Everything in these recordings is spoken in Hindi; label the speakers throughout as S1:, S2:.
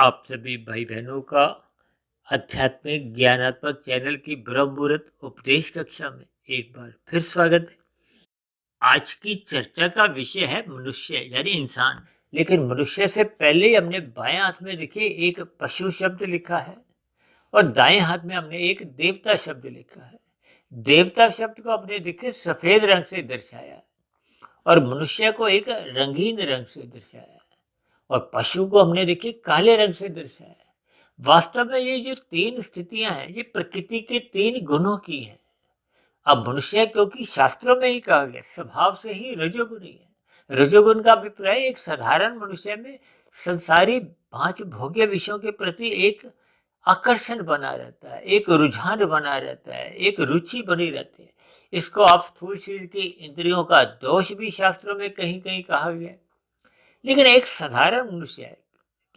S1: आप सभी भाई बहनों का आध्यात्मिक ज्ञानात्मक चैनल की ब्रह्म मुहूर्त उपदेश कक्षा में एक बार फिर स्वागत है। आज की चर्चा का विषय है मनुष्य यानी इंसान। लेकिन मनुष्य से पहले ही हमने बाएं हाथ में देखिए एक पशु शब्द लिखा है और दाएं हाथ में हमने एक देवता शब्द लिखा है। देवता शब्द को हमने देखिए सफेद रंग से दर्शाया है और मनुष्य को एक रंगीन रंग से दर्शाया है और पशु को हमने देखिए काले रंग से दर्शाया है। वास्तव में ये जो तीन स्थितियां हैं ये प्रकृति के तीन गुणों की हैं। अब मनुष्य क्योंकि शास्त्रों में ही कहा गया स्वभाव से ही रजोगुणी है। रजोगुण का अभिप्राय एक साधारण मनुष्य में संसारी पांच भोग्य विषयों के प्रति एक आकर्षण बना रहता है, एक रुझान बना रहता है, एक रुचि बनी रहती है। इसको आप स्थूल शरीर की इंद्रियों का दोष भी शास्त्रों में कहीं कहीं कहा गया है। लेकिन एक साधारण मनुष्य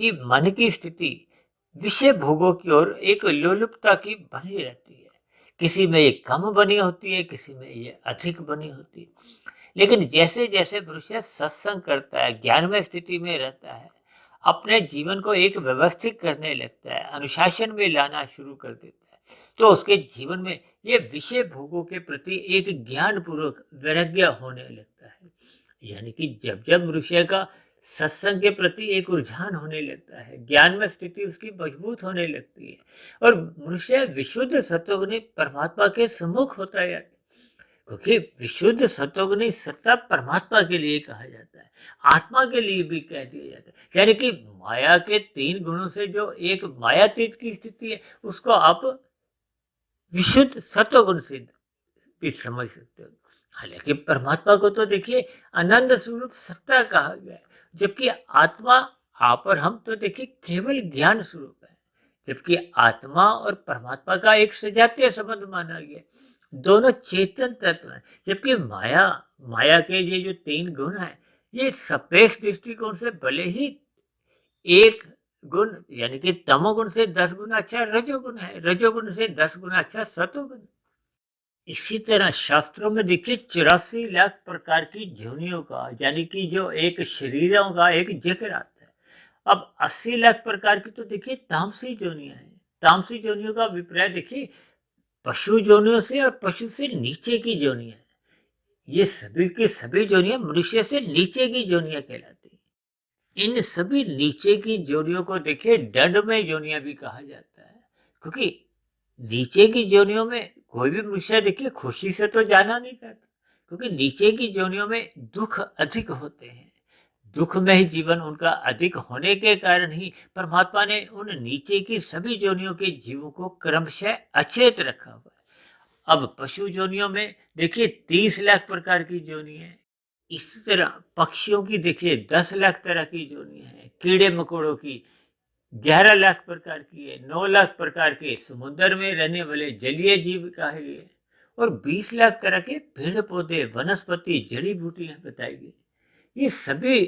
S1: की मन की स्थिति विषय भोगों की ओर एक लोलुपता की बनी रहती है। किसी में ये कम बनी होती है, किसी में ये अधिक बनी होती है। लेकिन जैसे जैसे मनुष्य सत्संग करता है, ज्ञानमय स्थिति में रहता है, अपने जीवन को एक व्यवस्थित करने लगता है, अनुशासन में लाना शुरू कर देता है, तो उसके जीवन में ये विषय भोगों के प्रति एक ज्ञान पूर्वक वैराग्य होने लगता है। यानी कि जब जब मनुष्य का सत्संग के प्रति एक रुझान होने लगता है, ज्ञान में स्थिति उसकी मजबूत होने लगती है और मनुष्य विशुद्ध सत्वगुणी परमात्मा के सम्मुख होता जाता है। क्योंकि विशुद्ध सत्वगुणी सत्ता परमात्मा के लिए कहा जाता है, आत्मा के लिए भी कह दिया जाता है। यानी कि माया के तीन गुणों से जो एक मायातीत की स्थिति है उसको आप विशुद्ध सत्वगुण से भी समझ सकते हो। हालांकि परमात्मा को तो देखिए आनंद स्वरूप सत्ता कहा गया है, जबकि आत्मा आप और हम तो देखिए केवल ज्ञान स्वरूप है। जबकि आत्मा और परमात्मा का एक सजातीय संबंध माना गया, दोनों चेतन तत्व हैं। जबकि माया माया के ये जो तीन गुण हैं ये सापेक्ष दृष्टिकोण से भले ही एक गुण यानी कि तमोगुण से 10 गुना अच्छा रजोगुण है, रजोगुण से 10 गुना अच्छा सतोगुण। इसी तरह शास्त्रों में देखिए 84 लाख प्रकार की ध्वनियों का यानी कि जो एक शरीरों का एक जिक्र आता है। अब 80 लाख प्रकार की तो देखिए तामसी जोनियां हैं। तामसी जोनियों का अभिप्राय देखिए पशु जोनियों से और पशु से नीचे की जोनियां हैं। ये सभी की सभी जोनियां मनुष्य से नीचे की जोनियां कहलाती हैं। इन सभी नीचे की जोनियों को देखिए दंडमय जोनियां भी कहा जाता है, क्योंकि नीचे की जोनियों में कोई भी मनुष्य देखिए खुशी से तो जाना नहीं चाहता, क्योंकि नीचे की जोनियों में दुख अधिक होते हैं। दुख में ही जीवन उनका अधिक होने के कारण ही परमात्मा ने उन नीचे की सभी जोनियों के जीवों को क्रमशः अचेत रखा हुआ है। अब पशु जोनियों में देखिए 30 लाख प्रकार की जोनी है। इस तरह पक्षियों की देखिए 10 लाख तरह की जोनियां हैं। कीड़े मकोड़ों की 11 लाख प्रकार की है। 9 लाख प्रकार के समुद्र में रहने वाले जलीय जीव कहे गए और 20 लाख तरह के पेड़ पौधे वनस्पति जड़ी बूटियां बताई गई। ये सभी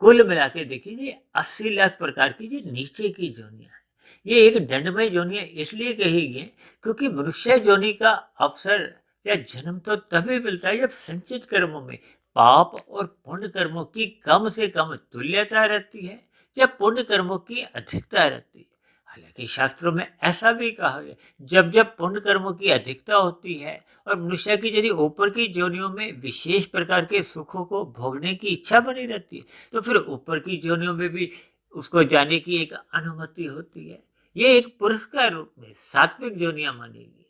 S1: कुल मिला के देखिए 80 लाख प्रकार की जो नीचे की जोनियां हैं। ये एक दंडमय जोनियां इसलिए कही गई क्योंकि मनुष्य जोनि का अवसर या जन्म तो तभी मिलता है जब संचित कर्मों में पाप और पुण्य कर्मों की कम से कम तुल्यता रहती है या पुण्य कर्मों की अधिकता रहती है। हालांकि शास्त्रों में ऐसा भी कहा गया जब जब पुण्य कर्मों की अधिकता होती है और मनुष्य की यदि ऊपर की जोनियों में विशेष प्रकार के सुखों को भोगने की इच्छा बनी रहती है तो फिर ऊपर की जोनियों में भी उसको जाने की एक अनुमति होती है। ये एक पुरस्कार रूप में सात्विक जोनियां मानेगी।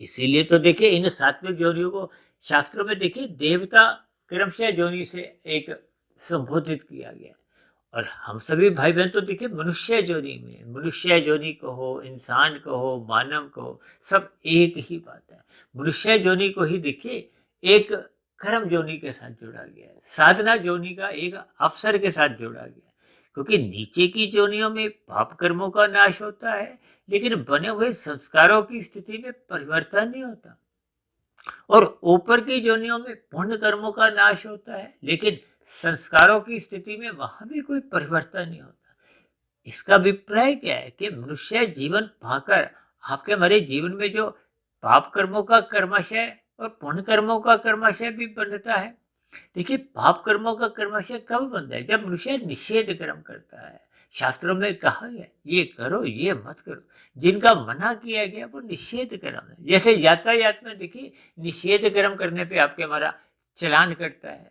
S1: इसीलिए तो देखिए इन सात्विक जोनियों को शास्त्रों में देखिए देवता क्रमशः जोनि से एक संबोधित किया गया। और हम सभी भाई बहन तो देखिए मनुष्य जोनि में, मनुष्य जोनि कहो, इंसान कहो, मानव कहो, सब एक ही बात है। मनुष्य जोनि को ही देखिए एक कर्म जोनि के साथ जोड़ा गया है, साधना जोनि का एक अवसर के साथ जोड़ा गया है। क्योंकि नीचे की जोनियों में पाप कर्मों का नाश होता है, लेकिन बने हुए संस्कारों की स्थिति में परिवर्तन नहीं होता। और ऊपर की जोनियों में पुण्य कर्मों का नाश होता है, लेकिन संस्कारों की स्थिति में वहां भी कोई परिवर्तन नहीं होता। इसका अभिप्राय क्या है कि मनुष्य जीवन पाकर आपके हमारे जीवन में जो पाप कर्मों का कर्माशय और पुण्य कर्मों का कर्माशय भी बनता है। देखिए पाप कर्मों का कर्माशय कब बनता है? जब मनुष्य निषेध कर्म करता है, शास्त्रों में कहा गया ये करो ये मत करो, जिनका मना किया गया वो निषेध कर्म है। जैसे यातायात में देखिए निषेध कर्म करने पे आपके हमारा चलान कटता है,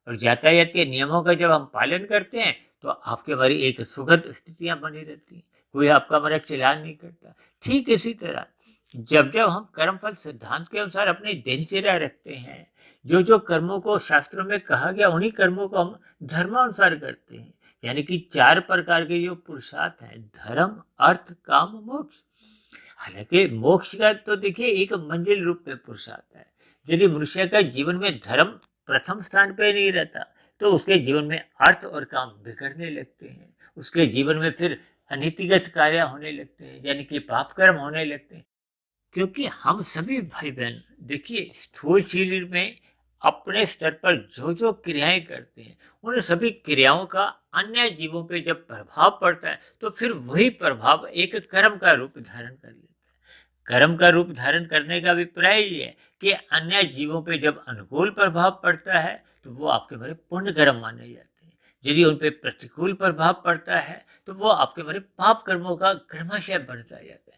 S1: और यातायात के नियमों का जब हम पालन करते हैं तो आपके हमारी एक सुखद स्थितियां बनी रहती हैं, कोई आपका हमारा चलान नहीं करता। ठीक इसी तरह जब जब हम कर्मफल सिद्धांत के अनुसार अपनी दिनचर्या रखते हैं, जो जो कर्मों को शास्त्रों में कहा गया उन्हीं कर्मों को हम धर्मानुसार करते हैं, यानी कि 4 प्रकार के जो पुरुषार्थ हैं, धर्म अर्थ काम मोक्ष। हालांकि मोक्ष का तो देखिए एक मंजिल रूप में पुरुषार्थ है। यदि मनुष्य का जीवन में धर्म प्रथम स्थान पे नहीं रहता तो उसके जीवन में अर्थ और काम बिगड़ने लगते हैं, उसके जीवन में फिर अनीतिगत कार्य होने लगते हैं, यानी कि पाप कर्म होने लगते हैं। क्योंकि हम सभी भाई बहन देखिए स्थूल शरीर में अपने स्तर पर जो जो क्रियाएं करते हैं, उन सभी क्रियाओं का अन्य जीवों पे जब प्रभाव पड़ता है तो फिर वही प्रभाव एक कर्म का रूप धारण कर लेता है। कर्म का रूप धारण करने का अभिप्राय ये है कि अन्य जीवों पे जब अनुकूल प्रभाव पड़ता है तो वो आपके बड़े पुण्य कर्म माने जाते हैं, यदि उन पे प्रतिकूल प्रभाव पड़ता है तो वो आपके बड़े पाप कर्मों का क्रमशः बढ़ता जाता है।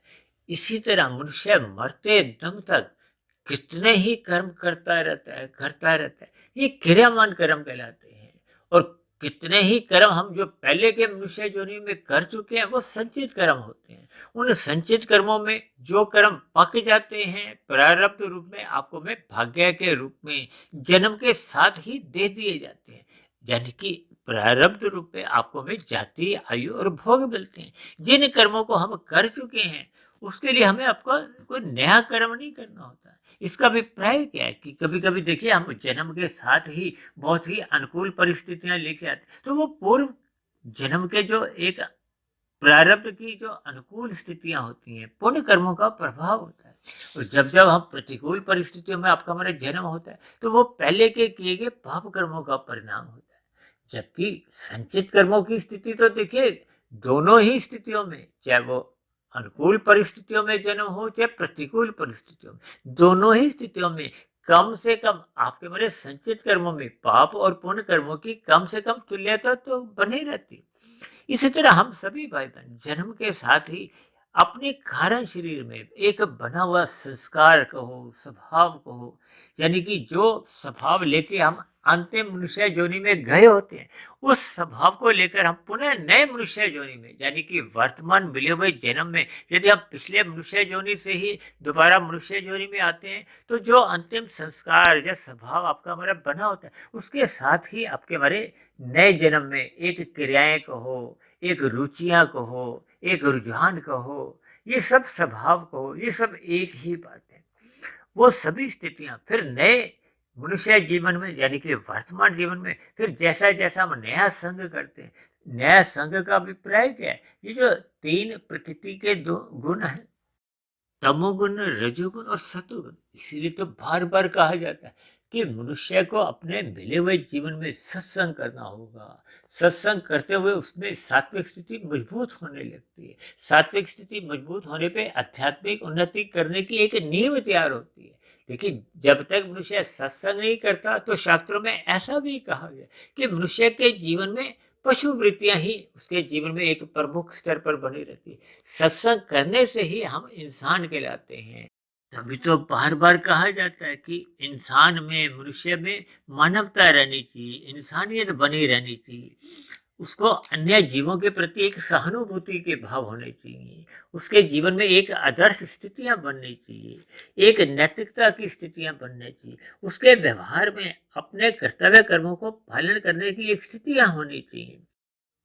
S1: इसी तरह मनुष्य मरते दम तक कितने ही कर्म करता रहता है, ये क्रियामान कर्म कहलाते हैं। और कितने ही कर्म हम जो पहले के मनुष्य योनि में कर चुके हैं वो संचित कर्म होते हैं। उन संचित कर्मों में जो कर्म पक जाते हैं प्रारब्ध रूप में आपको में भाग्य के रूप में जन्म के साथ ही दे दिए जाते हैं, यानी कि प्रारब्ध रूप में आपको में जाति आयु और भोग मिलते हैं। जिन कर्मों को हम कर चुके हैं उसके लिए हमें आपको कोई नया कर्म नहीं करना होता। इसका अभिप्राय क्या है कि कभी कभी देखिए हम जन्म के साथ ही बहुत ही अनुकूल परिस्थितियां लेके आते, तो वो पूर्व जन्म के जो एक प्रारब्ध की जो अनुकूल स्थितियां होती हैं पुण्य कर्मों का प्रभाव होता है। और जब जब हम प्रतिकूल परिस्थितियों में आपका हमारा जन्म होता है तो वो पहले के किए गए पाप कर्मों का परिणाम होता है। जबकि संचित कर्मों की स्थिति तो देखिए दोनों ही स्थितियों में, चाहे वो अनुकूल परिस्थितियों में जन्म हो चाहे प्रतिकूल परिस्थितियों में, दोनों ही स्थितियों में कम से कम आपके मेरे संचित कर्मों में पाप और पुण्य कर्मों की कम से कम तुल्यता तो बनी रहती। इसी तरह हम सभी भाई बहन जन्म के साथ ही अपने कारण शरीर में एक बना हुआ संस्कार कहो स्वभाव कहो, यानी कि जो स्वभाव लेके हम अंतिम मनुष्य योनि में गए होते हैं उस स्वभाव को लेकर हम पुनः नए मनुष्य योनि में, यानी कि वर्तमान मिले हुए जन्म में यदि हम पिछले मनुष्य योनि से ही दोबारा मनुष्य योनि में आते हैं तो जो अंतिम संस्कार या स्वभाव आपका हमारा बना होता है उसके साथ ही आपके हमारे नए जन्म में एक क्रियाएं कहो, एक रुचियां कहो, एक रुझान कहो, ये सब स्वभाव कहो, ये सब एक ही बात है। वो सभी स्थितियां फिर नए मनुष्य जीवन में, यानी कि वर्तमान जीवन में फिर जैसा जैसा हम नया संग करते हैं, नया संग का अभिप्राय क्या है, ये जो 3 प्रकृति के 2 गुण हैं, तमोगुण रजोगुण और सतोगुण, इसीलिए तो बार बार कहा जाता है कि मनुष्य को अपने मिले हुए जीवन में सत्संग करना होगा। सत्संग करते हुए उसमें सात्विक स्थिति मजबूत होने लगती है। सात्विक स्थिति मजबूत होने पे आध्यात्मिक उन्नति करने की एक नींव तैयार होती है। लेकिन जब तक मनुष्य सत्संग नहीं करता तो शास्त्रों में ऐसा भी कहा गया कि मनुष्य के जीवन में पशु वृत्तियां ही उसके जीवन में एक प्रमुख स्तर पर बनी रहती है। सत्संग करने से ही हम इंसान कहलाते हैं। तभी तो बार बार कहा जाता है कि इंसान में मनुष्य में मानवता रहनी चाहिए, इंसानियत बनी रहनी चाहिए, उसको अन्य जीवों के प्रति एक सहानुभूति के भाव होने चाहिए, उसके जीवन में एक आदर्श स्थितियां बननी चाहिए, एक नैतिकता की स्थितियां बननी चाहिए, उसके व्यवहार में अपने कर्तव्य कर्मों को पालन करने की एक स्थितियां होनी चाहिए।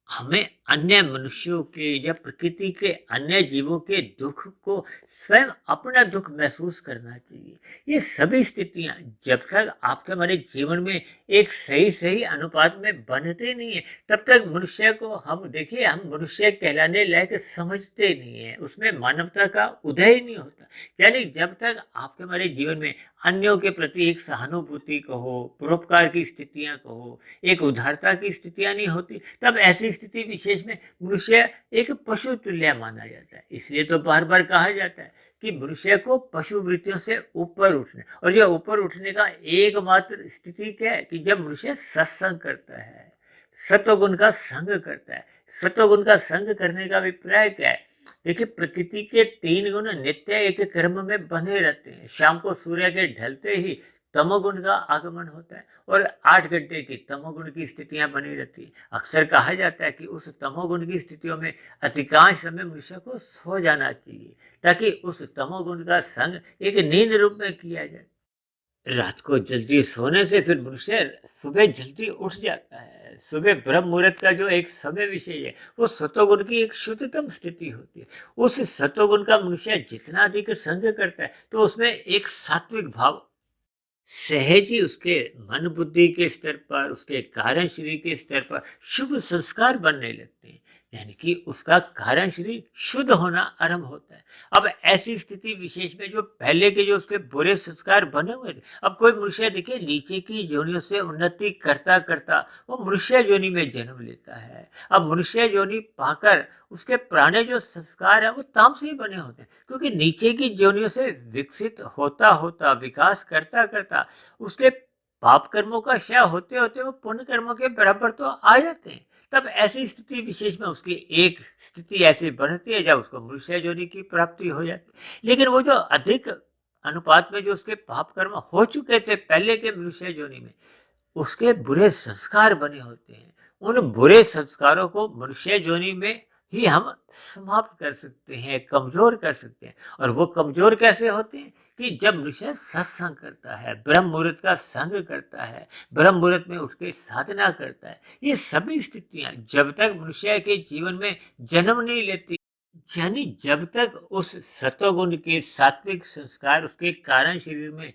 S1: हमें अन्य मनुष्यों के या प्रकृति के अन्य जीवों के दुख को स्वयं अपना दुख महसूस करना चाहिए। ये सभी स्थितियां जब तक आपके हमारे जीवन में एक सही सही अनुपात में बनते नहीं है तब तक मनुष्य को हम देखिए हम मनुष्य कहलाने लायक समझते नहीं है, उसमें मानवता का उदय ही नहीं होता। यानी जब तक आपके हमारे जीवन में अन्यों के प्रति एक सहानुभूति कहो, परोपकार की स्थितियां कहो, एक उदारता की स्थितियां नहीं होती तब ऐसी स्थिति विशेष में मनुष्य एक पशु तुल्य माना जाता है। इसलिए तो बार बार कहा जाता है कि मनुष्य को पशु वृत्तियों से ऊपर उठने, और यह ऊपर उठने का एकमात्र स्थिति क्या है कि जब मनुष्य सत्संग करता है। सत्वगुण का संग करता है। सत्वगुण का संग करने का अभिप्राय क्या है? देखिए, प्रकृति के 3 गुण नित्य एक क्रम में बने रहते हैं। शाम को सूर्य के ढलते ही तमोगुण का आगमन होता है और 8 घंटे की तमोगुण की स्थितियां बनी रहती है। अक्सर कहा जाता है कि उस तमोगुण की स्थितियों में अधिकांश समय मनुष्य को सो जाना चाहिए, ताकि उस तमोगुण का संग एक नींद रूप में किया जाए। रात को जल्दी सोने से फिर मनुष्य सुबह जल्दी उठ जाता है। सुबह ब्रह्म मुहूर्त का जो एक समय विशेष है, वो सतोगुण की एक शुद्धतम स्थिति होती है। उस सतोगुण का मनुष्य जितना अधिक संग करता है, तो उसमें एक सात्विक भाव सहज ही उसके मन बुद्धि के स्तर पर, उसके कारण शरीर के स्तर पर शुभ संस्कार बनने लगते हैं। यानी कि उसका कारण शरीर शुद्ध होना आरंभ होता है। अब ऐसी स्थिति विशेष में जो पहले के जो उसके बुरे संस्कार बने हुए थे, अब कोई मनुष्य देखिए नीचे की योनियों से उन्नति करता करता वो मनुष्य योनि में जन्म लेता है। अब मनुष्य योनि पाकर उसके पुराने जो संस्कार है वो तामसी बने होते हैं, क्योंकि नीचे की योनियों से विकसित होता होता, विकास करता करता उसके पाप कर्मों का क्षय होते होते वो पुण्य कर्मों के बराबर तो आ जाते हैं। तब ऐसी स्थिति विशेष में उसकी एक स्थिति ऐसी बनती है जब उसको मनुष्य योनि की प्राप्ति हो जाती है। लेकिन वो जो अधिक अनुपात में जो उसके पाप कर्म हो चुके थे पहले के मनुष्य योनि में, उसके बुरे संस्कार बने होते हैं। उन बुरे संस्कारों को मनुष्य योनि में ही हम समाप्त कर सकते हैं, कमजोर कर सकते हैं। और वो कमजोर कैसे होते हैं? कि जब मनुष्य सत्संग करता है, ब्रह्म मुहूर्त का संग करता है, ब्रह्म मुहूर्त में उठ के साधना करता है। ये सभी स्थितियां जब तक मनुष्य के जीवन में जन्म नहीं लेती, यानी जब तक उस सत्वगुण के सात्विक संस्कार उसके कारण शरीर में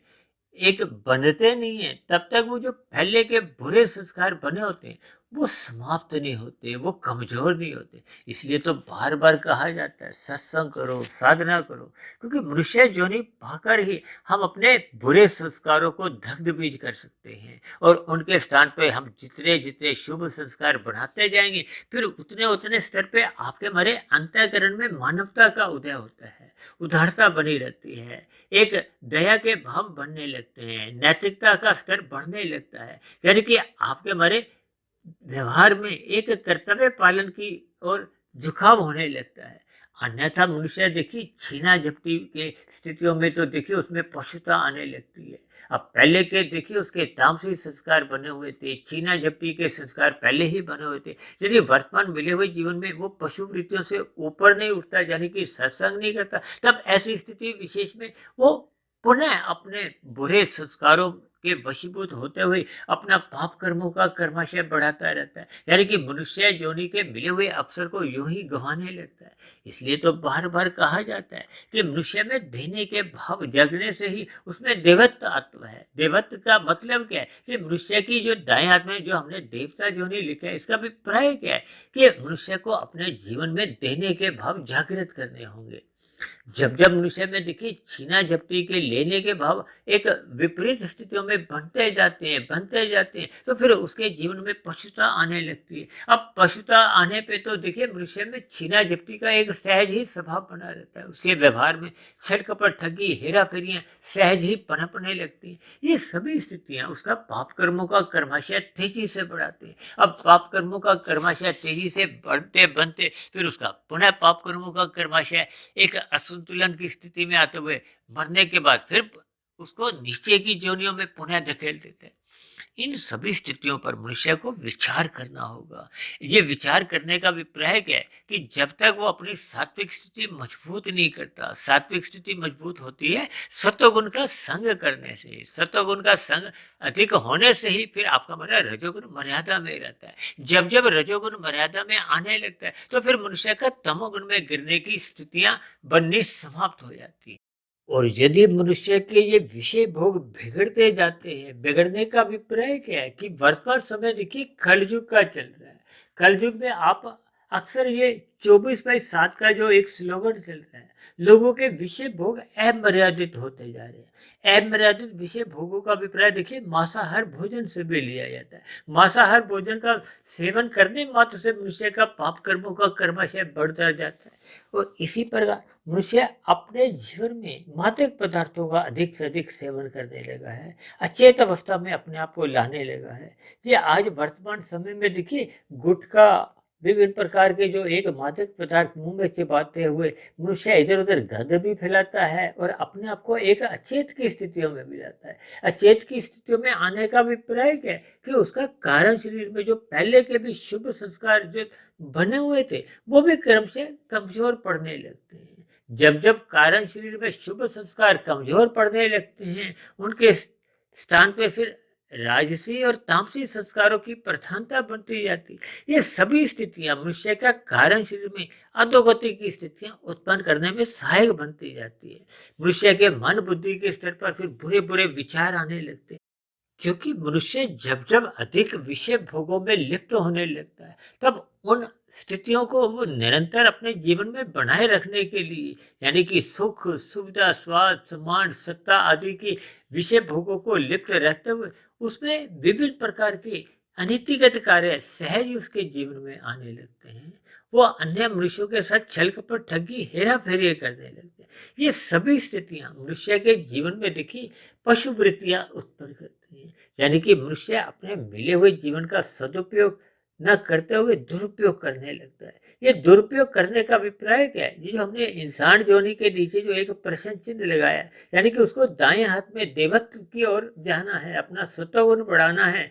S1: एक बनते नहीं है, तब तक वो जो पहले के बुरे संस्कार बने होते हैं वो समाप्त नहीं होते, वो कमजोर नहीं होते। इसलिए तो बार बार कहा जाता है सत्संग करो, साधना करो, क्योंकि मनुष्य योनि पाकर ही हम अपने बुरे संस्कारों को दग्ध बीज कर सकते हैं। और उनके स्थान पे हम जितने जितने शुभ संस्कार बढ़ाते जाएंगे, फिर उतने उतने स्तर पे आपके हमारे अंतःकरण में मानवता का उदय होता है, उदारता बनी रहती है, एक दया के भाव बनने लगते हैं, नैतिकता का स्तर बढ़ने लगता है। यानी कि आपके हमारे व्यवहार में एक कर्तव्य पालन की ओर झुकाव होने लगता है। अन्यथा मनुष्य देखिए छीना झपटी के स्थितियों में तो देखिए उसमें पशुता आने लगती है। अब पहले के देखिए उसके तामसिक संस्कार बने हुए थे, छीना झपटी के संस्कार पहले ही बने हुए थे। यदि वर्तमान मिले हुए जीवन में वो पशु वृत्तियों से ऊपर नहीं उठता, यानी कि सत्संग नहीं करता, तब ऐसी स्थिति विशेष में वो पुनः अपने बुरे संस्कारों के वशीभूत होते हुए अपना पाप कर्मों का कर्माशय बढ़ाता रहता है। यानी कि मनुष्य योनि के मिले हुए अवसर को यूं ही गंवाने लगता है। इसलिए तो बार बार कहा जाता है कि मनुष्य में देने के भाव जगने से ही उसमें देवत्व आत्मा है। देवत्व का मतलब क्या है? कि मनुष्य की जो दाएं हाथ में जो हमने देवता योनि लिखा है, इसका अभिप्राय क्या है? कि मनुष्य को अपने जीवन में देने के भाव जागृत करने होंगे। जब जब मनुष्य में देखिए छीना झपटी के लेने के भाव एक विपरीत स्थितियों में बनते जाते हैं, तो फिर उसके जीवन में पशुता आने लगती है। अब पशुता आने पे तो देखिए मनुष्य में छीना झपटी का एक सहज ही स्वभाव बना रहता है। उसके व्यवहार में छल कपट, ठगी, हेरा फेरियां सहज ही पनपने लगती हैं। ये सभी स्थितियां उसका पाप कर्मों का कर्माशय तेजी से बढ़ाते हैं। अब पाप कर्मों का कर्माशय तेजी से बढ़ते बनते फिर उसका पुनः पाप कर्मों का कर्माशय एक असंतुलन की स्थिति में आते हुए मरने के बाद फिर उसको नीचे की योनियों में पुनः धकेल देते हैं। इन सभी स्थितियों पर मनुष्य को विचार करना होगा। ये विचार करने का अभिप्राय क्या है? कि जब तक वो अपनी सात्विक स्थिति मजबूत नहीं करता, सात्विक स्थिति मजबूत होती है सत्वगुण का संग करने से। सत्वगुण का संग अधिक होने से ही फिर आपका हमारा रजोगुण मर्यादा में रहता है। जब जब रजोगुण मर्यादा में आने लगता है, तो फिर मनुष्य का तमोगुण में गिरने की स्थितियां बननी समाप्त हो जाती है। और यदि मनुष्य के ये विषय भोग बिगड़ते जाते हैं, बिगड़ने का अभिप्राय क्या है? कि वर्तमान समय देखिए कलयुग का चल रहा है। कलयुग में आप अक्सर ये 24/7 का जो एक स्लोगन चल रहा है, लोगों के विषय भोग अमर्यादित होते जा रहे हैं। अमर्यादित विषय भोगों का अभिप्राय देखिए मांसाहार भोजन से भी लिया जाता है। मांसाहार भोजन का सेवन करने मात्र से मनुष्य का पाप कर्मों का कर्माशय बढ़ता जाता है और इसी प्रकार मनुष्य अपने जीवन में मादक पदार्थों का अधिक से अधिक सेवन करने लगा है, अचेत अवस्था में अपने आप को लाने लगा है। ये आज वर्तमान समय में देखिए गुटखा, विभिन्न प्रकार के जो एक मादक पदार्थ मुंह में चिबाते हुए मनुष्य इधर उधर गंध भी फैलाता है और अपने आप को एक अचेत की स्थितियों में भी लाता है। अचेत की स्थितियों में आने का अभिप्राय क्या है कि उसका कारण शरीर में जो पहले के भी शुभ संस्कार जो बने हुए थे वो भी क्रम से कमजोर पड़ने लगते हैं। जब जब कारण शरीर में शुभ संस्कार कमजोर पड़ने लगते हैं उनके स्थान पे फिर राजसी और तामसी संस्कारों की प्रधानता बनती जाती। ये सभी स्थितियां मनुष्य का कारण शरीर में अधोगति की स्थितियां उत्पन्न करने में सहायक बनती जाती है। मनुष्य के मन बुद्धि के स्तर पर फिर बुरे बुरे विचार आने लगते हैं क्योंकि मनुष्य जब जब अधिक विषय भोगों में लिप्त होने लगता है तब उन स्थितियों को वो निरंतर अपने जीवन में बनाए रखने के लिए यानी कि सुख सुविधा स्वाद सम्मान सत्ता आदि की विषय भोगों को लिप्त रहते हुए उसमें विभिन्न प्रकार के अनीतिगत कार्य सहज उसके जीवन में आने लगते हैं। वो अन्य मनुष्यों के साथ छल कपट ठगी हेरा फेरी करने लगते हैं। ये सभी स्थितियां मनुष्य के जीवन में देखिए पशु वृत्तियां उत्पन्न करती हैं, यानी कि मनुष्य अपने मिले हुए जीवन का सदुपयोग न करते हुए दुरुपयोग करने लगता है। ये दुरुपयोग करने का अभिप्राय क्या है? ये जो हमने इंसान योनि के नीचे जो एक प्रश्न चिन्ह लगाया है, यानी कि उसको दाएं हाथ में देवत्व की ओर जाना है, अपना सत्वगुण बढ़ाना है।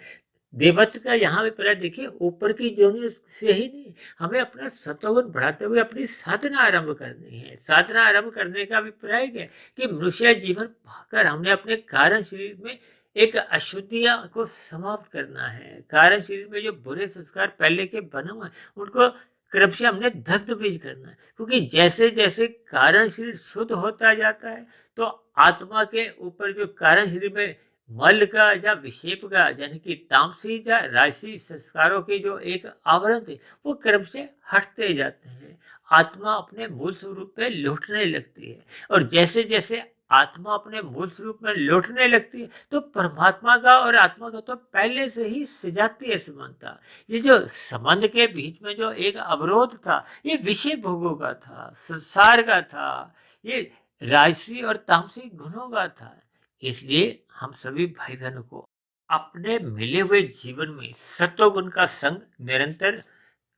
S1: देवत्व का यहाँ अभिप्राय देखिए ऊपर की योनि से ही नहीं, हमें अपना सत्वगुण बढ़ाते हुए अपनी साधना आरंभ करनी है। साधना आरंभ करने का अभिप्राय क्या है कि मनुष्य जीवन पाकर हमने अपने कारण शरीर में एक अशुद्धियां को समाप्त करना है। कारण शरीर में जो बुरे संस्कार पहले के बने हुए हैं उनको क्रमशः हमने दग्ध बीज करना है क्योंकि जैसे जैसे कारण शरीर शुद्ध होता जाता है तो आत्मा के ऊपर जो कारण शरीर में मल का या विक्षेप का यानी कि तामसी या राजसी संस्कारों के जो एक आवरण थे वो क्रम से हटते जाते हैं। आत्मा अपने मूल स्वरूप पे लौटने लगती है और जैसे जैसे आत्मा अपने मूल स्वरूप में लौटने लगती है तो परमात्मा का और आत्मा का तो पहले से ही सजाती है संबंध था। ये जो संबंध के बीच में जो एक अवरोध था ये विषय भोगों का था, संसार का था, ये राजसी और तामसिक गुणों का था। इसलिए हम सभी भाई बहनों को अपने मिले हुए जीवन में सत्वगुण का संग निरंतर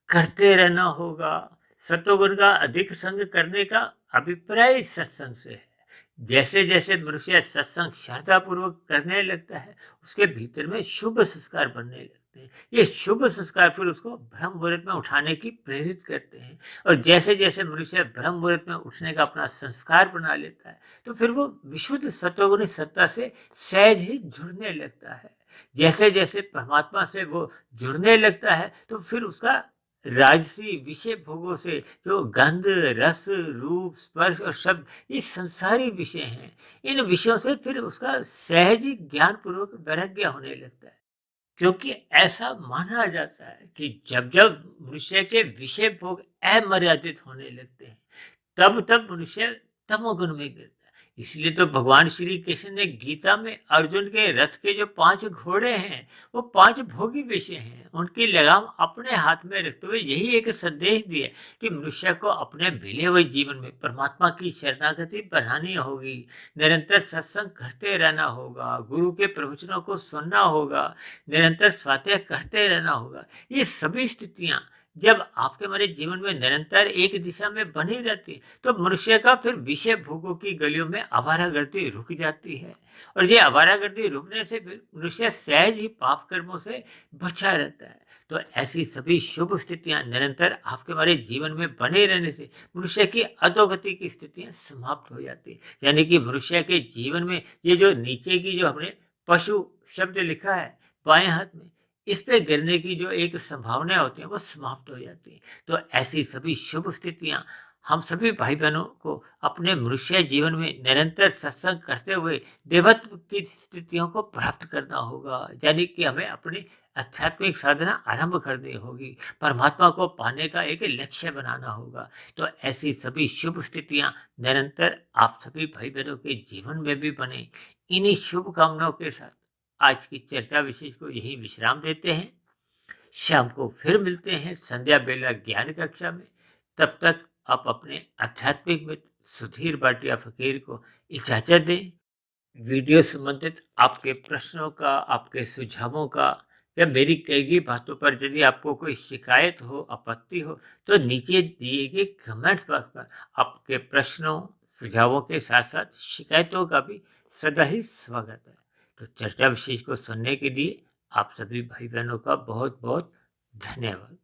S1: करते रहना होगा। सत्वगुण का अधिक संग करने का अभिप्राय सत्संग से है। जैसे जैसे मनुष्य सत्संग श्रद्धापूर्वक करने लगता है उसके भीतर में शुभ संस्कार बनने लगते हैं। ये शुभ संस्कार फिर उसको ब्रह्म मुहूर्त में उठाने की प्रेरित करते हैं और जैसे जैसे मनुष्य ब्रह्म मुहूर्त में उठने का अपना संस्कार बना लेता है तो फिर वो विशुद्ध सत्वगुणी सत्ता से सहज ही जुड़ने लगता है। जैसे जैसे परमात्मा से वो जुड़ने लगता है तो फिर उसका राजसी विषय भोगों से जो गंध रस रूप स्पर्श और शब्द ये संसारी विषय हैं, इन विषयों से फिर उसका सहज ही ज्ञान पूर्वक वैराग्य होने लगता है क्योंकि ऐसा माना जाता है कि जब जब मनुष्य के विषय भोग अमर्यादित होने लगते हैं तब तब मनुष्य तमोगुण में गिरता है। इसलिए तो भगवान श्री कृष्ण ने गीता में अर्जुन के रथ के जो 5 घोड़े हैं वो 5 भोगी विषय हैं, उनकी लगाम अपने हाथ में रखते हुए यही एक संदेश दिया कि मनुष्य को अपने मिले हुए जीवन में परमात्मा की शरणागति बनानी होगी, निरंतर सत्संग करते रहना होगा, गुरु के प्रवचनों को सुनना होगा, निरंतर स्वाध्याय करते रहना होगा। ये सभी स्थितियां जब आपके हमारे जीवन में निरंतर एक दिशा में बनी रहती है तो मनुष्य का फिर विषय भोगों की गलियों में आवारागर्दी रुक जाती है और ये आवारागर्दी रुकने से फिर मनुष्य सहज ही पाप कर्मों से बचा रहता है। तो ऐसी सभी शुभ स्थितियां निरंतर आपके हमारे जीवन में बने रहने से मनुष्य की अधोगति की स्थितियां समाप्त हो जाती है। यानी कि मनुष्य के जीवन में ये जो नीचे की जो हमने पशु शब्द लिखा है बाएं हाथ में, इस पे गिरने की जो एक संभावना होती है वो समाप्त हो जाती है। तो ऐसी सभी शुभ स्थितियां हम सभी भाई बहनों को अपने मनुष्य जीवन में निरंतर सत्संग करते हुए देवत्व की स्थितियों को प्राप्त करना होगा। यानी कि हमें अपनी आध्यात्मिक साधना आरंभ करनी होगी, परमात्मा को पाने का एक लक्ष्य बनाना होगा। तो ऐसी सभी शुभ स्थितियां निरंतर आप सभी भाई बहनों के जीवन में भी बने, इन्हीं शुभ कामनाओं के साथ आज की चर्चा विशेष को यही विश्राम देते हैं। शाम को फिर मिलते हैं संध्या बेला ज्ञान कक्षा में। तब तक आप अपने आध्यात्मिक मित्र सुधीर भाटिया फकीर को इजाजत दें। वीडियो संबंधित आपके प्रश्नों का, आपके सुझावों का या मेरी कही गई बातों पर यदि आपको कोई शिकायत हो, आपत्ति हो, तो नीचे दिए गए कमेंट्स बॉक्स पर आपके प्रश्नों, सुझावों के साथ साथ शिकायतों का भी सदा ही स्वागत है। तो चर्चा विशेष को सुनने के लिए आप सभी भाई बहनों का बहुत बहुत धन्यवाद।